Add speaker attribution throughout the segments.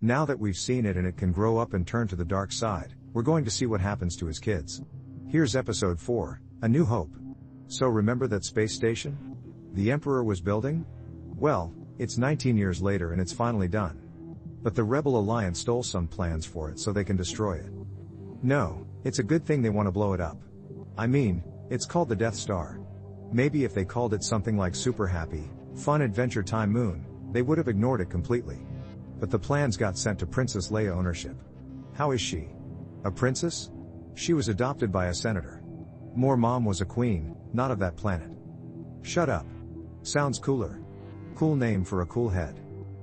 Speaker 1: Now that we've seen it and it can grow up and turn to the dark side, we're going to see what happens to his kids. Here's episode 4, A New Hope. So remember that space station the Emperor was building? Well, it's 19 years later and it's finally done. But the Rebel Alliance stole some plans for it so they can destroy it. No, it's a good thing they want to blow it up. I mean, it's called the Death Star. Maybe if they called it something like Super Happy, Fun Adventure Time Moon, they would have ignored it completely. But the plans got sent to Princess Leia ownership. How is she? A princess? She was adopted by a senator. More mom was a queen, not of that planet. Shut up. Sounds cooler. Cool name for a cool head.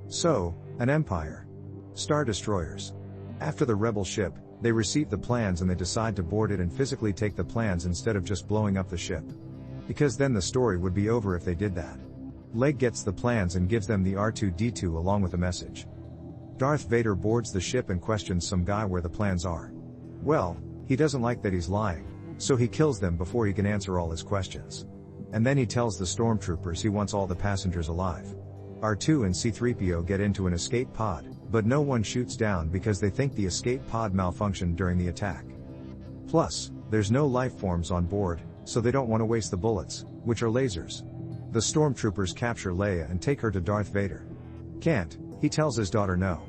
Speaker 1: So, an empire. Star destroyers. After the rebel ship, they receive the plans and they decide to board it and physically take the plans instead of just blowing up the ship. Because then the story would be over if they did that. Leia gets the plans and gives them the R2-D2 along with a message. Darth Vader boards the ship and questions some guy where the plans are. Well, he doesn't like that he's lying, so he kills them before he can answer all his questions. And then he tells the stormtroopers he wants all the passengers alive. R2 and C-3PO get into an escape pod, but no one shoots down because they think the escape pod malfunctioned during the attack. Plus, there's no life forms on board, so they don't want to waste the bullets, which are lasers. The stormtroopers capture Leia and take her to Darth Vader. Can't, he tells his daughter no.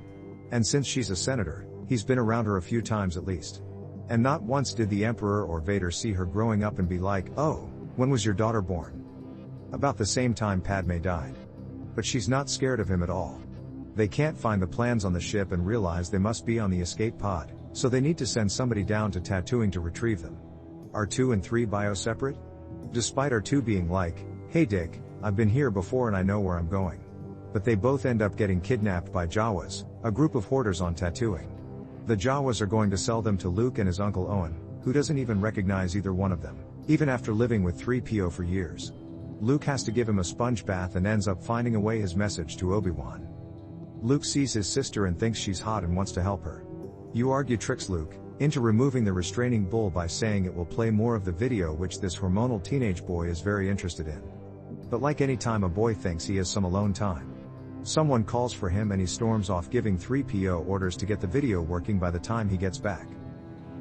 Speaker 1: And since she's a senator, he's been around her a few times at least. And not once did the Emperor or Vader see her growing up and be like, oh, when was your daughter born? About the same time Padme died. But she's not scared of him at all. They can't find the plans on the ship and realize they must be on the escape pod, so they need to send somebody down to Tatooine to retrieve them. Are 2 and 3 bio-separate? Despite R2 being like, hey Dick, I've been here before and I know where I'm going. But they both end up getting kidnapped by Jawas, a group of hoarders on Tatooine. The Jawas are going to sell them to Luke and his uncle Owen, who doesn't even recognize either one of them, even after living with 3PO for years. Luke has to give him a sponge bath and ends up finding away his message to Obi-Wan. Luke sees his sister and thinks she's hot and wants to help her. You argue tricks Luke into removing the restraining bull by saying it will play more of the video, which this hormonal teenage boy is very interested in. But like any time a boy thinks he has some alone time, someone calls for him and he storms off giving 3PO orders to get the video working by the time he gets back.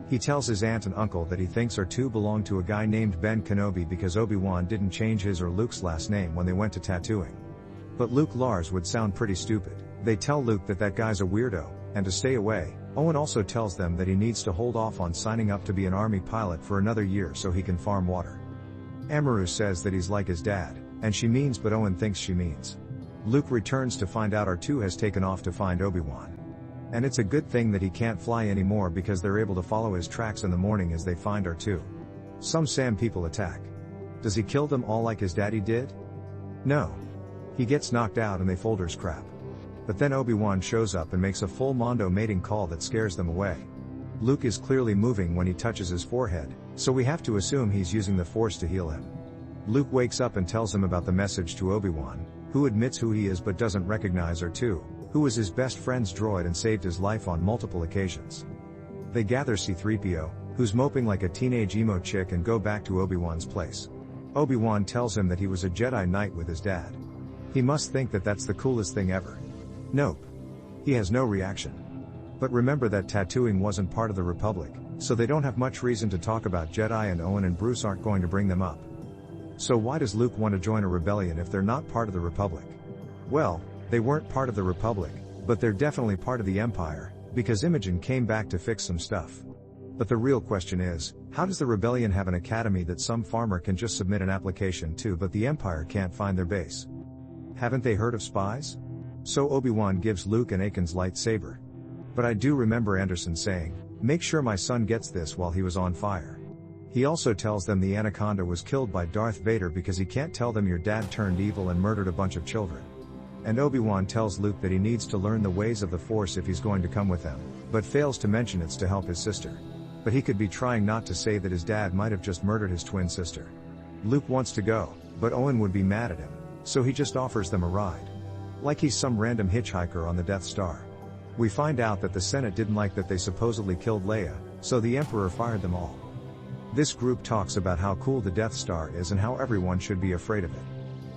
Speaker 1: He tells his aunt and uncle that he thinks R2 belonged to a guy named Ben Kenobi because Obi-Wan didn't change his or Luke's last name when they went to Tatooine. But Luke Lars would sound pretty stupid. They tell Luke that that guy's a weirdo, and to stay away. Owen also tells them that he needs to hold off on signing up to be an army pilot for another year so he can farm water. Amaru says that he's like his dad, and she means but Owen thinks she means. Luke returns to find out R2 has taken off to find Obi-Wan. And it's a good thing that he can't fly anymore because they're able to follow his tracks in the morning as they find R2. Some Sam people attack. Does he kill them all like his daddy did? No. He gets knocked out and they folders crap. But then Obi-Wan shows up and makes a full Mondo mating call that scares them away. Luke is clearly moving when he touches his forehead, so we have to assume he's using the Force to heal him. Luke wakes up and tells him about the message to Obi-Wan, who admits who he is but doesn't recognize R2, who was his best friend's droid and saved his life on multiple occasions. They gather C-3PO, who's moping like a teenage emo chick, and go back to Obi-Wan's place. Obi-Wan tells him that he was a Jedi Knight with his dad. He must think that that's the coolest thing ever. Nope. He has no reaction. But remember that Tatooine wasn't part of the Republic, so they don't have much reason to talk about Jedi, and Owen and Bruce aren't going to bring them up. So why does Luke want to join a rebellion if they're not part of the Republic? Well, they weren't part of the Republic, but they're definitely part of the Empire, because Imogen came back to fix some stuff. But the real question is, how does the rebellion have an academy that some farmer can just submit an application to but the Empire can't find their base? Haven't they heard of spies? So Obi-Wan gives Luke an Awakens lightsaber. But I do remember Anderson saying, make sure my son gets this while he was on fire. He also tells them the Anaconda was killed by Darth Vader because he can't tell them your dad turned evil and murdered a bunch of children. And Obi-Wan tells Luke that he needs to learn the ways of the Force if he's going to come with them, but fails to mention it's to help his sister. But he could be trying not to say that his dad might have just murdered his twin sister. Luke wants to go, but Owen would be mad at him, so he just offers them a ride. Like he's some random hitchhiker on the Death Star. We find out that the Senate didn't like that they supposedly killed Leia, so the Emperor fired them all. This group talks about how cool the Death Star is and how everyone should be afraid of it.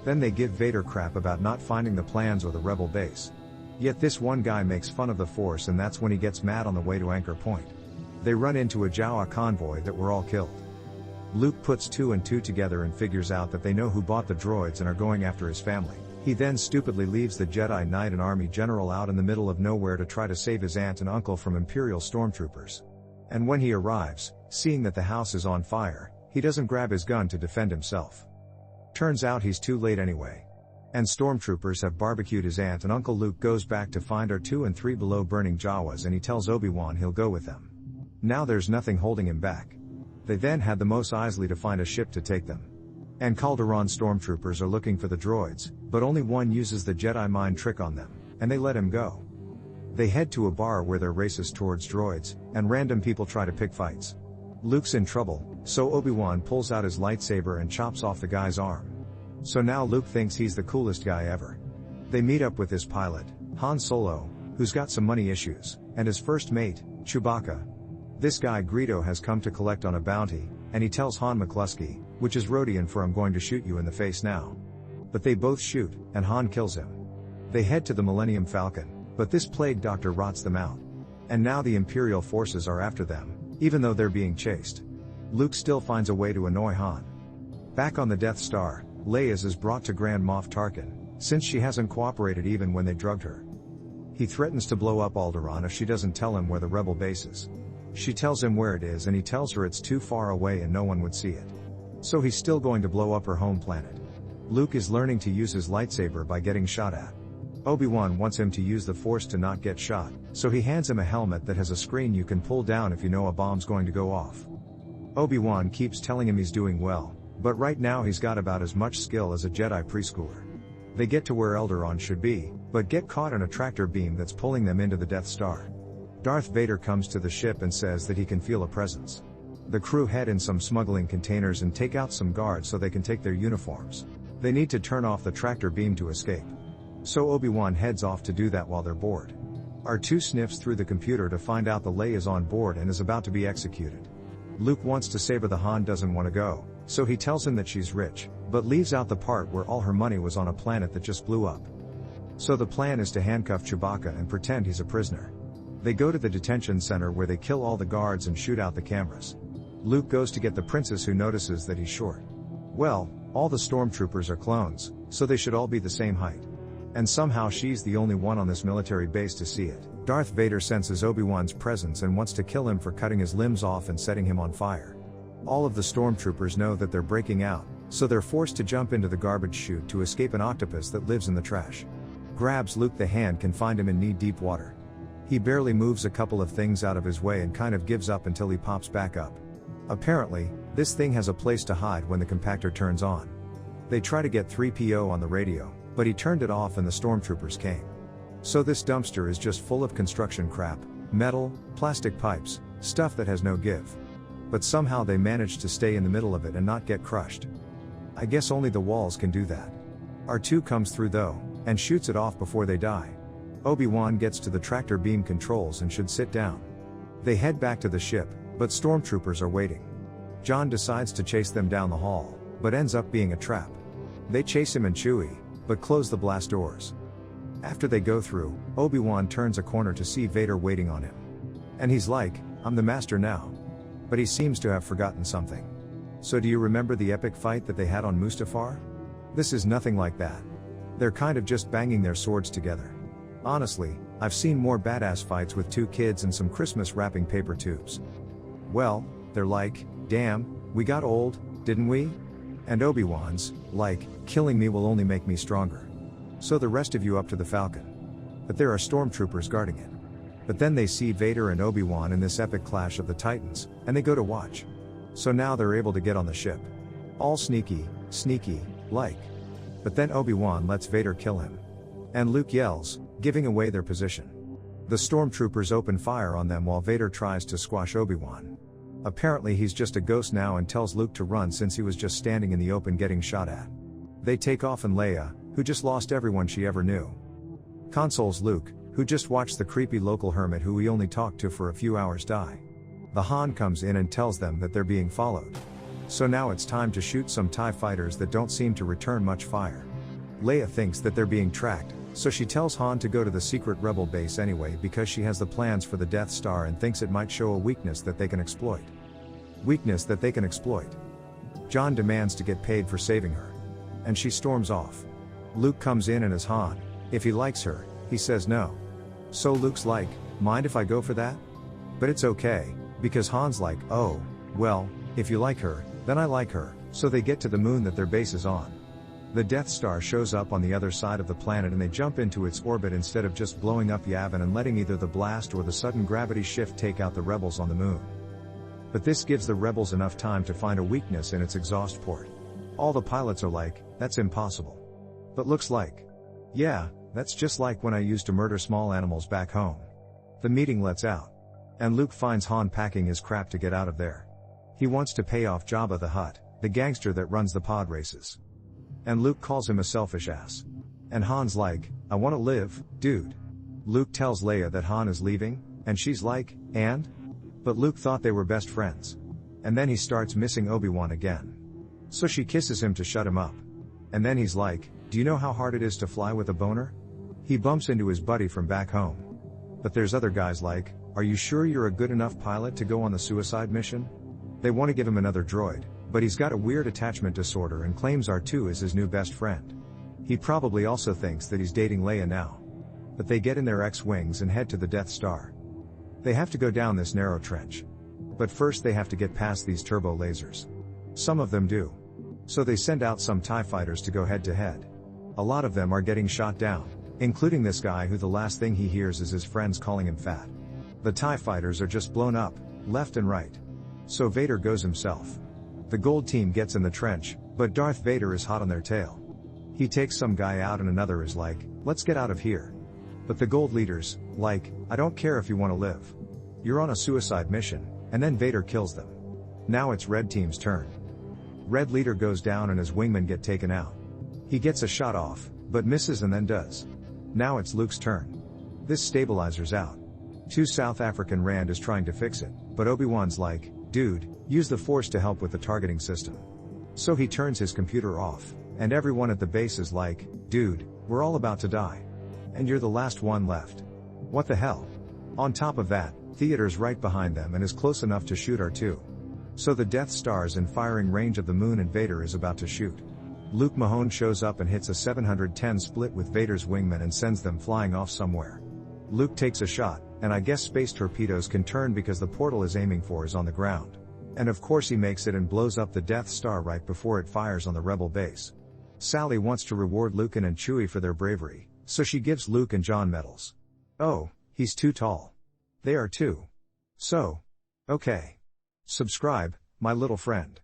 Speaker 1: Then they give Vader crap about not finding the plans or the rebel base. Yet this one guy makes fun of the Force, and that's when he gets mad on the way to Anchor Point. They run into a Jawa convoy that were all killed. Luke puts 2 and 2 together and figures out that they know who bought the droids and are going after his family. He then stupidly leaves the Jedi Knight and army general out in the middle of nowhere to try to save his aunt and uncle from Imperial stormtroopers. And when he arrives, seeing that the house is on fire, he doesn't grab his gun to defend himself. Turns out he's too late anyway. And stormtroopers have barbecued his aunt, and Uncle Luke goes back to find our 2 and 3 below burning Jawas, and he tells Obi-Wan he'll go with them. Now there's nothing holding him back. They then had the Mos Eisley to find a ship to take them. And Calderon stormtroopers are looking for the droids, but only one uses the Jedi mind trick on them, and they let him go. They head to a bar where they're racist towards droids, and random people try to pick fights. Luke's in trouble, so Obi-Wan pulls out his lightsaber and chops off the guy's arm. So now Luke thinks he's the coolest guy ever. They meet up with his pilot, Han Solo, who's got some money issues, and his first mate, Chewbacca. This guy Greedo has come to collect on a bounty, and he tells Han McCluskey, which is Rodian for "I'm going to shoot you in the face now." But they both shoot, and Han kills him. They head to the Millennium Falcon, but this plague doctor rots them out. And now the Imperial forces are after them, even though they're being chased. Luke still finds a way to annoy Han. Back on the Death Star, Leia is brought to Grand Moff Tarkin, since she hasn't cooperated even when they drugged her. He threatens to blow up Alderaan if she doesn't tell him where the rebel base is. She tells him where it is, and he tells her it's too far away and no one would see it. So he's still going to blow up her home planet. Luke is learning to use his lightsaber by getting shot at. Obi-Wan wants him to use the Force to not get shot, so he hands him a helmet that has a screen you can pull down if you know a bomb's going to go off. Obi-Wan keeps telling him he's doing well, but right now he's got about as much skill as a Jedi preschooler. They get to where Alderaan should be, but get caught in a tractor beam that's pulling them into the Death Star. Darth Vader comes to the ship and says that he can feel a presence. The crew head in some smuggling containers and take out some guards so they can take their uniforms. They need to turn off the tractor beam to escape. So Obi-Wan heads off to do that while they're bored. R2 sniffs through the computer to find out the Leia is on board and is about to be executed. Luke wants to save her. The Han doesn't want to go, so he tells him that she's rich, but leaves out the part where all her money was on a planet that just blew up. So the plan is to handcuff Chewbacca and pretend he's a prisoner. They go to the detention center where they kill all the guards and shoot out the cameras. Luke goes to get the princess, who notices that he's short. Well, all the stormtroopers are clones, so they should all be the same height. And somehow she's the only one on this military base to see it. Darth Vader senses Obi-Wan's presence and wants to kill him for cutting his limbs off and setting him on fire. All of the stormtroopers know that they're breaking out, so they're forced to jump into the garbage chute to escape an octopus that lives in the trash. Grabs Luke, the hand can find him in knee-deep water. He barely moves a couple of things out of his way and kind of gives up until he pops back up. Apparently, this thing has a place to hide when the compactor turns on. They try to get 3PO on the radio, but he turned it off and the stormtroopers came. So this dumpster is just full of construction crap, metal, plastic pipes, stuff that has no give. But somehow they managed to stay in the middle of it and not get crushed. I guess only the walls can do that. R2 comes through though, and shoots it off before they die. Obi-Wan gets to the tractor beam controls and should sit down. They head back to the ship, but stormtroopers are waiting. John decides to chase them down the hall, but ends up being a trap. They chase him and Chewie, but close the blast doors. After they go through, Obi-Wan turns a corner to see Vader waiting on him. And he's like, "I'm the master now." But he seems to have forgotten something. So do you remember the epic fight that they had on Mustafar? This is nothing like that. They're kind of just banging their swords together. Honestly, I've seen more badass fights with 2 kids and some Christmas wrapping paper tubes. Well, they're like, "Damn, we got old, didn't we?" And Obi-Wan's like, "Killing me will only make me stronger. So the rest of you up to the Falcon." But there are stormtroopers guarding it. But then they see Vader and Obi-Wan in this epic clash of the Titans, and they go to watch. So now they're able to get on the ship. All sneaky, like. But then Obi-Wan lets Vader kill him. And Luke yells, giving away their position. The stormtroopers open fire on them while Vader tries to squash Obi-Wan. Apparently he's just a ghost now and tells Luke to run since he was just standing in the open getting shot at. They take off, and Leia, who just lost everyone she ever knew, consoles Luke, who just watched the creepy local hermit who he only talked to for a few hours die. The Han comes in and tells them that they're being followed. So now it's time to shoot some TIE fighters that don't seem to return much fire. Leia thinks that they're being tracked, So she tells Han to go to the secret rebel base anyway because she has the plans for the Death Star and thinks it might show a weakness that they can exploit. Weakness that they can exploit. John demands to get paid for saving her. And she storms off. Luke comes in and as Han, if he likes her, he says no. So Luke's like, mind if I go for that? But it's okay, because Han's like, oh, well, if you like her, then I like her, so they get to the moon that their base is on. The Death Star shows up on the other side of the planet and they jump into its orbit instead of just blowing up Yavin and letting either the blast or the sudden gravity shift take out the rebels on the moon. But this gives the rebels enough time to find a weakness in its exhaust port. All the pilots are like, that's impossible. But looks like, yeah, that's just like when I used to murder small animals back home. The meeting lets out. And Luke finds Han packing his crap to get out of there. He wants to pay off Jabba the Hutt, the gangster that runs the pod races. And Luke calls him a selfish ass. And Han's like, I wanna live, dude. Luke tells Leia that Han is leaving, and she's like, and? But Luke thought they were best friends. And then he starts missing Obi-Wan again. So she kisses him to shut him up. And then he's like, do you know how hard it is to fly with a boner? He bumps into his buddy from back home. But there's other guys like, are you sure you're a good enough pilot to go on the suicide mission? They want to give him another droid, but he's got a weird attachment disorder and claims R2 is his new best friend. He probably also thinks that he's dating Leia now. But they get in their X-Wings and head to the Death Star. They have to go down this narrow trench. But first they have to get past these turbo lasers. Some of them do. So they send out some TIE fighters to go head to head. A lot of them are getting shot down, including this guy who the last thing he hears is his friends calling him fat. The TIE fighters are just blown up, left and right. So Vader goes himself. The gold team gets in the trench, but Darth Vader is hot on their tail. He takes some guy out and another is like, let's get out of here. But the gold leaders, like, I don't care if you want to live. You're on a suicide mission, and then Vader kills them. Now it's red team's turn. Red leader goes down and his wingmen get taken out. He gets a shot off, but misses and then does. Now it's Luke's turn. This stabilizer's out. 2 South African Rand is trying to fix it, but Obi-Wan's like, dude, use the Force to help with the targeting system. So he turns his computer off, and everyone at the base is like, dude, we're all about to die. And you're the last one left. What the hell? On top of that, Theater's right behind them and is close enough to shoot R2. So the Death Star's in firing range of the moon and Vader is about to shoot. Luke Mahone shows up and hits a 710 split with Vader's wingmen and sends them flying off somewhere. Luke takes a shot, and I guess space torpedoes can turn because the portal is aiming for is on the ground. And of course he makes it and blows up the Death Star right before it fires on the rebel base. Sally wants to reward Luke and Chewie for their bravery, so she gives Luke and John medals. Oh, he's too tall. They are too. So. Okay. Subscribe, my little friend.